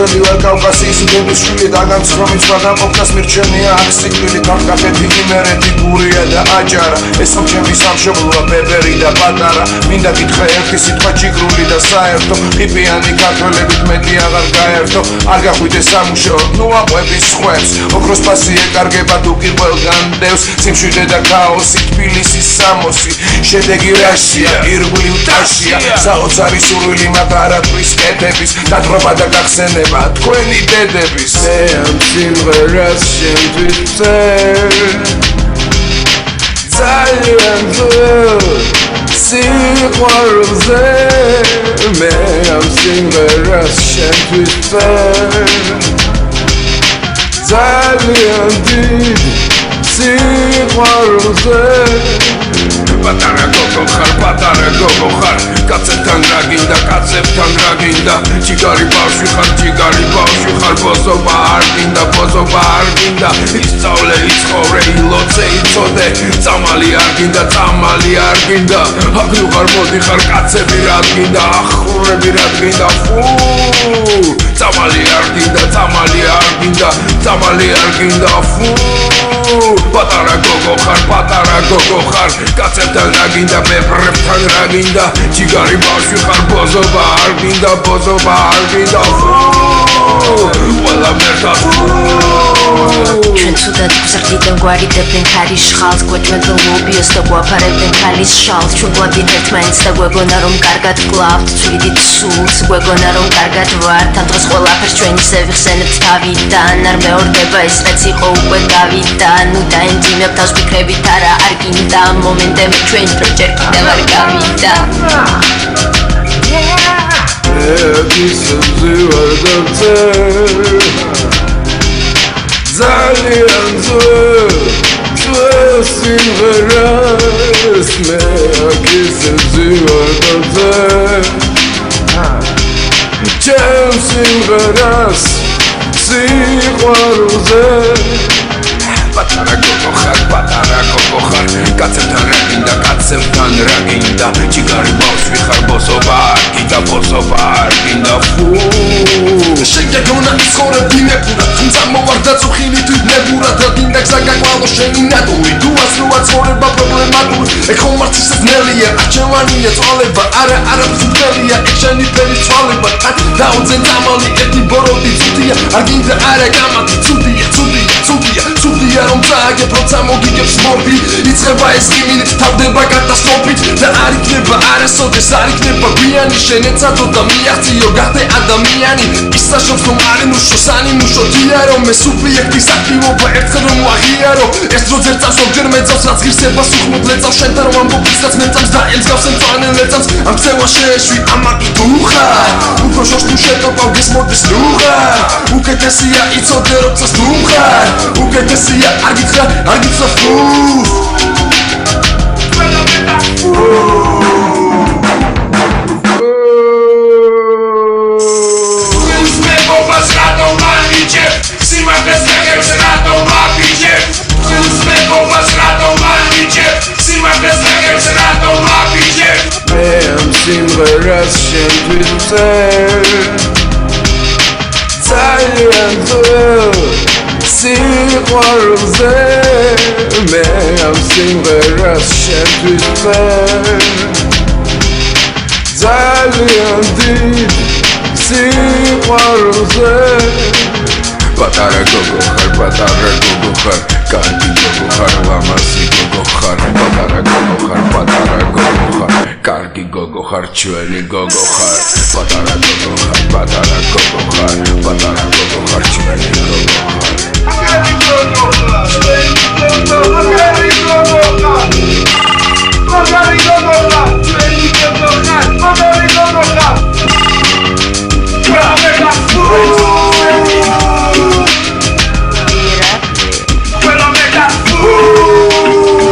ქართველი ვარ კავკასიის მდევრის შვილი დაგამცხრომის გადამყოფნას მირჩენია აქ სიკვდილი კავკახეთი იმერეთი გურია და აჭარა ეს რომ ჩემი სამშობლოა ბებერი და პატარა მინდა კითხე ერთი სიტყვა ჯიგრული და საერთო ყიფიანი ქართველებით მეტი აღარ გაერთო არ გახვიდე სამუშაოდ ნუ აყვების სხვებს ოქროს ფასი ეკარგება თუ კი ყველგან დევს სიმშვიდე და ქაოსი თბილისის სამოსი შედეგი რაშია ირგვლივ ტაშია საოცარი სურვილი მათ არათვის კეთების დათრობა და გახსენება თქვენი დედების მე ამ სიმღერას შენთვის ვწერ ძალიან ძველ სიყვარულზე მე ამ სიმღერას შენთვის ვწერ ძალიან დიდ სიყვარულზე პატარა გოგო ხარ კაცებთან რა გინდა კაცებთან რა გინდა ჯიგარი ბავშვი ხარ ბოზობა არ გინდა ისწავლე იცხოვრე ილოცე იცოდე წამალი არ გინდა აგრუ ხარ მოდი ხარ კაცები რა გინდა ახურები რა გინდა წამალი არ გინდა პატარა გოგო ხარ კაცებთან რა გინდა ბებრებთან რა გინდა ჯიგარი ბავშვი ხარ ბოზობა არ გინდა ყველა მერტად ჩვენ ცუდად გზრდიდან გვარიდებდნენ ქარის შხალს გვეჭვენდნენ ლობიოს და გვაფარებდნენ ქალის შალს ჩვენ გვადიდეთ მაინც და გვეგონა რომ კარგად გკლავთ ცვლიდით სულს გვეგონა რომ კარგად ვართ ამ დღეს ყველაფერს ჩვენ ისე ვიხსენებთ თავიდან არ მეორდება ეს რაც იყო უკვე გავიდან ნუ დაენძიმებ თავს ფიქრებით არა არ გინდა მომენტები ჩვენ რომ ჯერ კიდევ არ გავიდა ძალიან ძველ სიმღერას მე აქ ჩემ სიმღერას სიყვარულზე პატარა გოგო ხარ კაცებთან რა გინდა ჯიგარი ბავშვი ხარ ბოზობა არ გინდა შეგეგონა ისხორები ნებურად თუმცა მოვარდა წუხილი თვით ნებურად რა გინდა გზა გაყვალო შენი ნატური თუ ასროა ცხოვრება პრობლემატური ეხომ არც ისე ძნელია არჩევანია წვალება არა ფსუხელია ეგ შენი ფერი ცვალება დაუძენ დამალი ერთი ბოროტი ცუდია არ გინდა არა გამათი ცუდია რომ წააგებ როცა მოგიგებს მორბი იწყება ეს იმით თავდება კატასტროფით და არ იქნება არასოდეს არ იქნება გვიანი შენეცადო და მიაღწიო გახდე ადამიანი ის საშობს რომ არ იმუშო სანიმუშო დიარო მე სუბიექტის აქტივობა ერთხელ რომ ვაღიარო ეს დრო ძერწავს ორჯერ მეძავს რაც ღირსებას უხმოდ ლეწავს შენთან რომ ამბობ ვისაც მეწამს და ემსგავს მწვანე ლეწამს ამ ქცევა შეეშვი ამაკი თუ ხარ უფრო შორს თუ შეტოპავ გესმოდის ნუ ხარ უკეთესია იცოდე როცა თუ ხარ უკეთესია არ გითხრა ფუ სიმღერას შენთვის ვწერ ძალიან ძველ სიყვარულზე მე ამ სიმღერას შენთვის ვწერ ძალიან დიდ სიყვარულზე პატარა გოგო ხარ კარგი გოგო ხარ ლამაზი გოგო ხარ პატარა გოგო ხარ კარგი გოგო ხარ ჩვენი გოგო ხარ პატარა გოგო ხარ ჩვენი გოგო ხარ